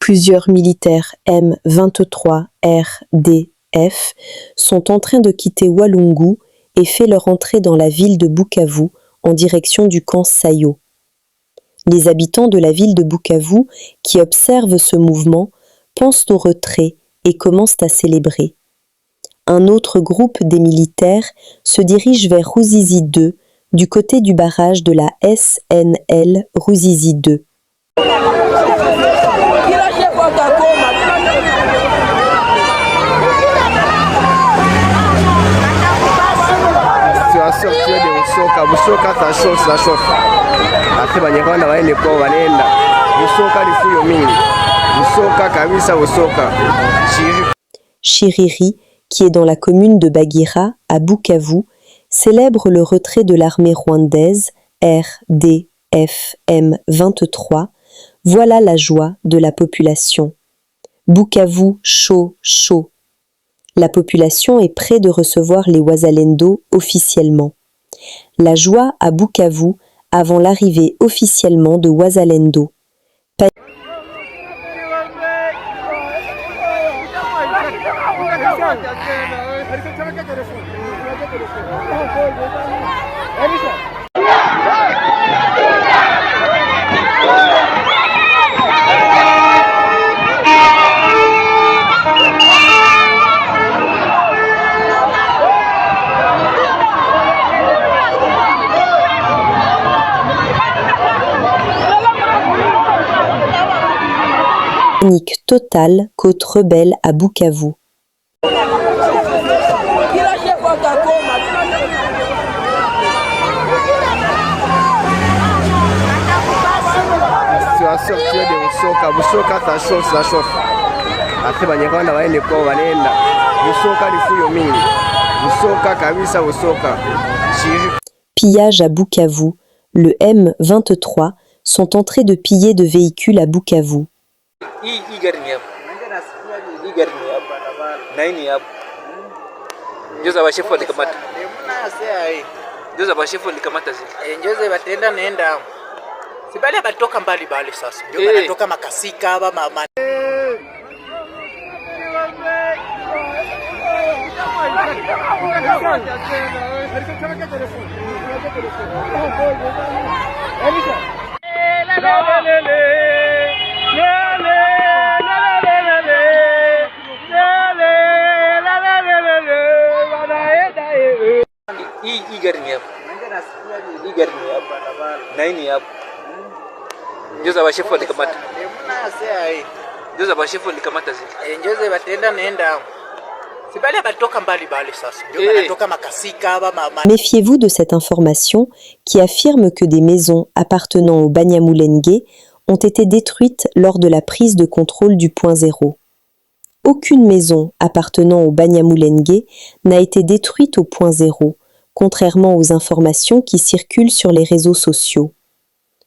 Plusieurs militaires M23 RDF sont en train de quitter Walungu et fait leur entrée dans la ville de Bukavu en direction du camp Sayo. Les habitants de la ville de Bukavu qui observent ce mouvement pensent au retrait et commencent à célébrer. Un autre groupe des militaires se dirige vers Ruzizi 2 du côté du barrage de la SNL Ruzizi 2. Busoka ça chauffe. Ate banyarwanda baende kwa wanaenda. Busoka lifuyo mingi. Busoka kabisa busoka. Chiriri, qui est dans la commune de Bagira, à Bukavu, célèbre le retrait de l'armée rwandaise RDF M23. Voilà la joie de la population. Bukavu chaud, chaud. La population est près de recevoir les Wazalendo officiellement. La joie à Bukavu avant l'arrivée officiellement de Wazalendo. Panique totale côte rebelle à Bukavu. Busoka ça chauffe. Ate banyarwanda baende kwa wanaenda. Busoka lifuyo mingi. Busoka kabisa busoka. Pillage à Bukavu. Le M23 sont entrés de piller de véhicules à Bukavu. Sibali abatoka mbali bali sasa. Ndio wanatoka makasika aba mama. Hii gari ni hapa. Hii gari ni hapa. Na hii ni hapa. Njoza bashefu walikamata. Njoza bashefu walikamata zile. Njoza batenda nenda. Sibali abatoka mbali bali sasa. Ndio wanatoka makasika aba mama. Méfiez-vous de cette information qui affirme que des maisons appartenant au Banyamulenge ont été détruites lors de la prise de contrôle du point zéro. Aucune maison appartenant au Banyamulenge n'a été détruite au point zéro, contrairement aux informations qui circulent sur les réseaux sociaux.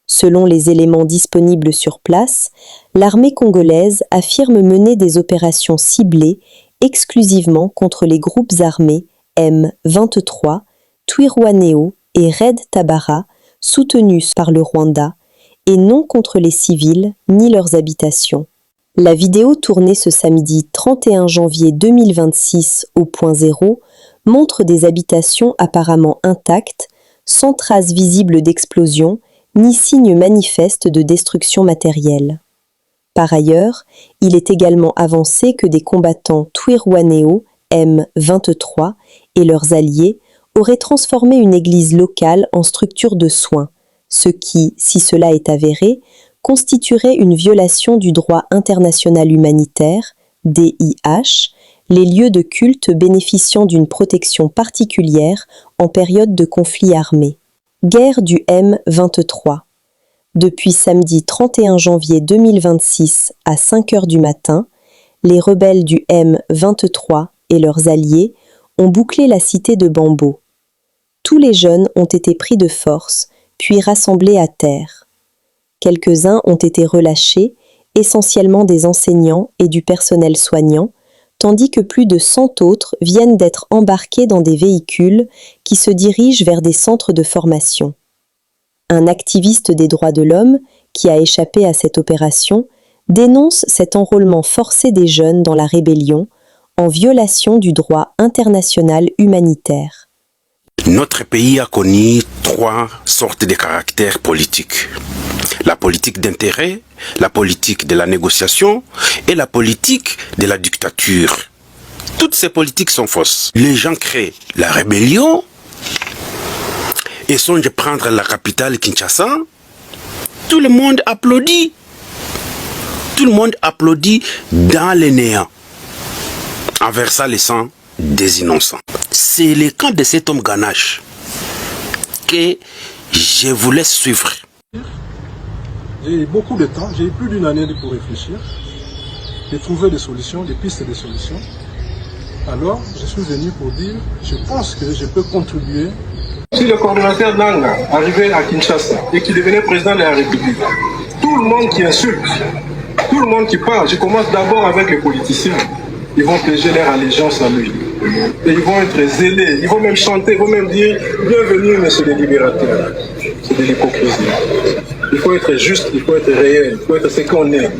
Selon les éléments disponibles sur place, l'armée congolaise affirme mener des opérations ciblées exclusivement contre les groupes armés M23, Twirwaneho et Red Tabara, soutenus par le Rwanda, et non contre les civils ni leurs habitations. La vidéo tournée ce samedi 31 janvier 2026 au point zéro montre des habitations apparemment intactes, sans traces visibles d'explosion, ni signe manifeste de destruction matérielle. Par ailleurs, il est également avancé que des combattants Twirwaneho M23 et leurs alliés auraient transformé une église locale en structure de soins, ce qui, si cela est avéré, constituerait une violation du droit international humanitaire, DIH, les lieux de culte bénéficiant d'une protection particulière en période de conflit armé. Guerre du M23. Depuis samedi 31 janvier 2026 à 5 h du matin, les rebelles du M23 et leurs alliés ont bouclé la cité de Bambo. Tous les jeunes ont été pris de force, puis rassemblés à terre. Quelques-uns ont été relâchés, essentiellement des enseignants et du personnel soignant, tandis que plus de 100 autres viennent d'être embarqués dans des véhicules qui se dirigent vers des centres de formation. Un activiste des droits de l'homme, qui a échappé à cette opération, dénonce cet enrôlement forcé des jeunes dans la rébellion en violation du droit international humanitaire. Notre pays a connu 3 sortes de caractères politiques. La politique d'intérêt, la politique de la négociation et la politique de la dictature. Toutes ces politiques sont fausses. Les gens créent la rébellion et songent prendre la capitale Kinshasa. Tout le monde applaudit. Tout le monde applaudit dans le néant, en versant le sang des innocents. C'est le camp de cet homme ganache que je voulais suivre. J'ai eu beaucoup de temps, j'ai eu plus d'une année pour réfléchir, de trouver des solutions, des pistes de solutions. Alors, je suis venu pour dire, je pense que je peux contribuer. Si le coordonnateur Nanga arrivait à Kinshasa et qu'il devenait président de la République, tout le monde qui insulte, tout le monde qui parle, je commence d'abord avec les politiciens, ils vont pléger leur allégeance à lui. Et ils vont être zélés, ils vont même chanter, ils vont même dire « Bienvenue, monsieur le libérateur ». C'est de l'hypocrisie. Il faut être juste, il faut être réel, il faut être ce qu'on est.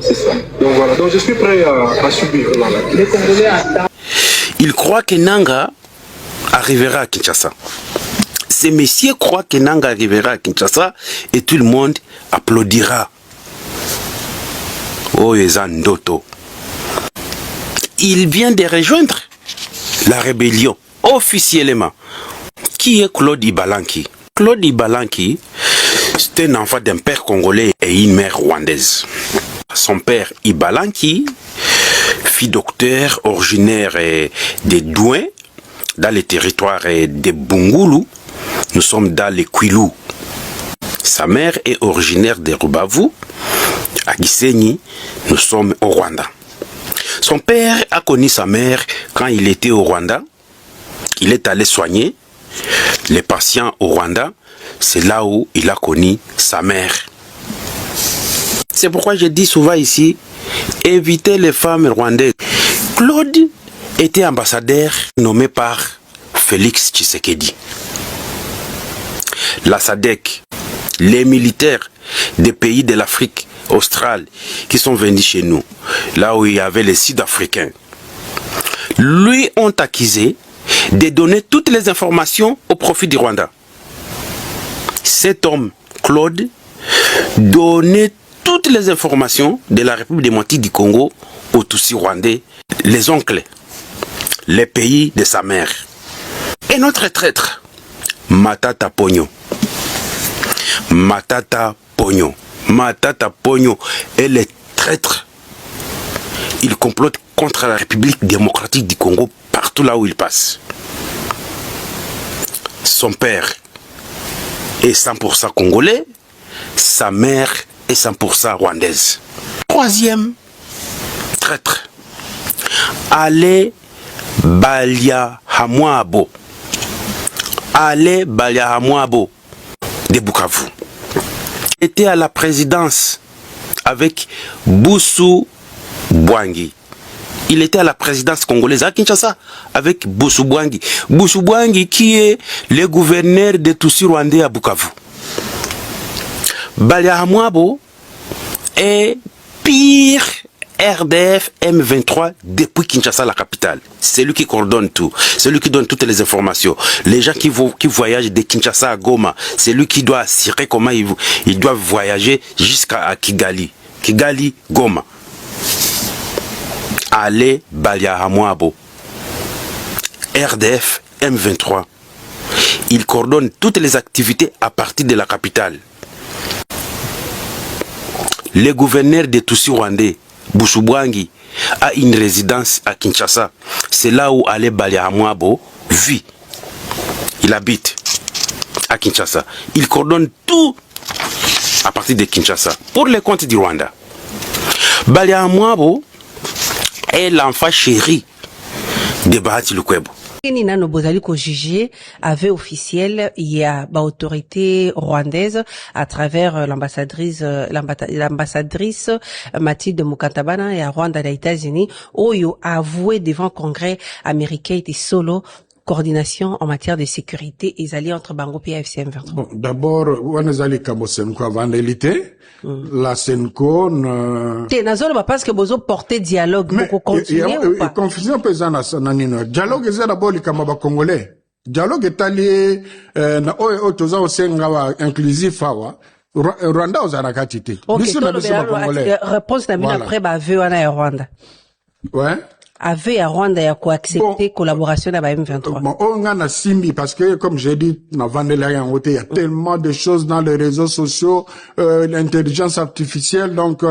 C'est ça. Donc voilà, donc je suis prêt à subir. Voilà. Il croit que Nanga arrivera à Kinshasa. Ces messieurs croient que Nanga arrivera à Kinshasa et tout le monde applaudira. Oh, Ndoto. Il vient de rejoindre la rébellion officiellement. Qui est Claude Ibalanki? Claude Ibalanki, c'est un enfant d'un père congolais et une mère rwandaise. Son père Ibalanki fut docteur originaire de Douin, dans les territoires de Bungulu. Nous sommes dans les Kwilu. Sa mère est originaire de Rubavu, à Gisenyi. Nous sommes au Rwanda. Son père a connu sa mère quand il était au Rwanda. Il est allé soigner les patients au Rwanda. C'est là où il a connu sa mère. C'est pourquoi je dis souvent ici, évitez les femmes rwandaises. Claude était ambassadeur nommé par Félix Tshisekedi. La SADC, les militaires des pays de l'Afrique australe qui sont venus chez nous, là où il y avait les Sud-Africains, lui ont accusé de donner toutes les informations au profit du Rwanda. Cet homme, Claude, donnait toutes les informations de la République démocratique du Congo aux Tutsis rwandais, les oncles, les pays de sa mère. Et notre traître, Matata Ponyo. Matata Ponyo. Matata Ponyo est le traître. Il complote contre la République démocratique du Congo partout là où il passe. Son père est 100% congolais, sa mère est 100% rwandaise. Troisième traître, Ale Baliahamwabo. Ale Baliahamwabo de Bukavu. Était à la présidence avec Boussou Bwangi. Il était à la présidence congolaise à Kinshasa avec Boussou Bwangi. Boussou Bwangi qui est le gouverneur de Tutsis rwandais à Bukavu. Baliahamwabo est pire RDF M23 depuis Kinshasa, la capitale. C'est lui qui coordonne tout. C'est lui qui donne toutes les informations. Les gens qui voyagent de Kinshasa à Goma, c'est lui qui doit assurer comment ils doivent voyager jusqu'à Kigali. Kigali, Goma. Ale Baliahamwabo. RDF M23. Il coordonne toutes les activités à partir de la capitale. Le gouverneur de Tutsis rwandais, Boussou Bwangi, a une résidence à Kinshasa. C'est là où Ale Baliahamwabo vit. Il habite à Kinshasa. Il coordonne tout à partir de Kinshasa pour les comptes du Rwanda. Baliahamwabo est l'enfant chéri de Bahati Lukwebo. Kini nano bozali ko juger avec officiel il y a autorité rwandaise à travers l'ambassadrice Mathilde Mukantabana et à Rwanda des États-Unis oyo avoué devant Congrès américain et solo coordination en matière de sécurité et alliés entre Bango et FCM 23? Bon, d'abord, on est allé comme Senko avant l'élité. La Senko, parce que vous porté dialogue, vous continuez ou pas? Confusion pesant na nino. Dialogue est d'abord les Kamaba Congolais. Dialogue est allé, na otoza osenga inclusif awa. Rwanda aux arakatité. Ok, réponse n'a mis après, aveu à Rwanda. Ouais. Aveu à Rwanda, ya quoi accepter collaboration avec M23. Bon, on a simbi parce que, comme j'ai dit, il y a tellement de choses dans les réseaux sociaux, l'intelligence artificielle, donc,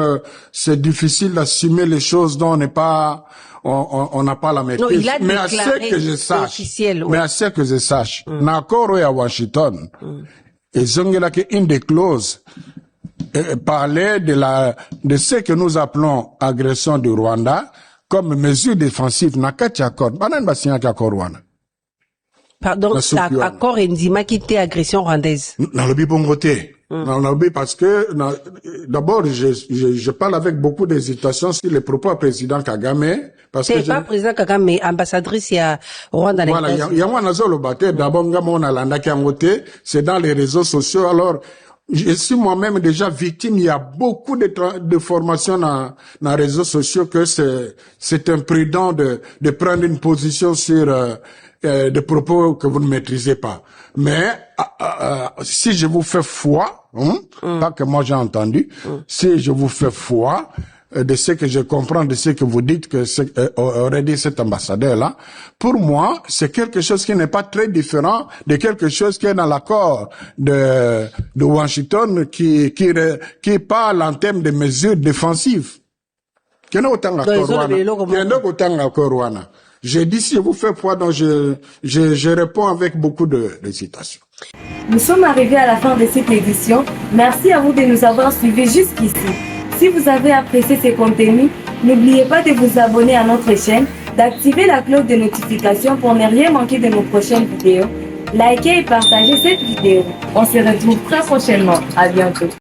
c'est difficile d'assumer les choses dont on n'est pas, on n'a pas la maîtrise. Non, il a mais à ce que je sache, mais à ce que je sache, d'accord, à Washington, et Zongela que une des clauses parlait de ce que nous appelons agression du Rwanda comme mesure défensive. Nakati accord, banan basien accord Rwanda. Pardon, l'accord Ndima qui était agression rwandaise. Dans le bibongoté. Dans le lobby parce que d'abord je parle avec beaucoup d'hésitation sur les propos du président Kagame parce que pas président Kagame mais ambassadrice à Rwanda. Voilà, il y a un azolo baté d'abord ngamo na landa kangote, c'est dans les réseaux sociaux. Alors je suis moi-même déjà victime, il y a beaucoup de formations dans les réseaux sociaux que c'est imprudent de prendre une position sur des propos que vous ne maîtrisez pas. Mais si je vous fais foi, pas que moi j'ai entendu, si je vous fais foi de ce que je comprends, de ce que vous dites que aurait dit cet ambassadeur-là, pour moi, c'est quelque chose qui n'est pas très différent de quelque chose qui est dans l'accord de Washington qui parle en termes de mesures défensives. J'ai dit si vous faites foi, donc je réponds avec beaucoup de citations. Nous sommes arrivés à la fin de cette édition. Merci à vous de nous avoir suivis jusqu'ici. Si vous avez apprécié ces contenus, n'oubliez pas de vous abonner à notre chaîne, d'activer la cloche de notification pour ne rien manquer de nos prochaines vidéos. Likez et partagez cette vidéo. On se retrouve très prochainement. À bientôt.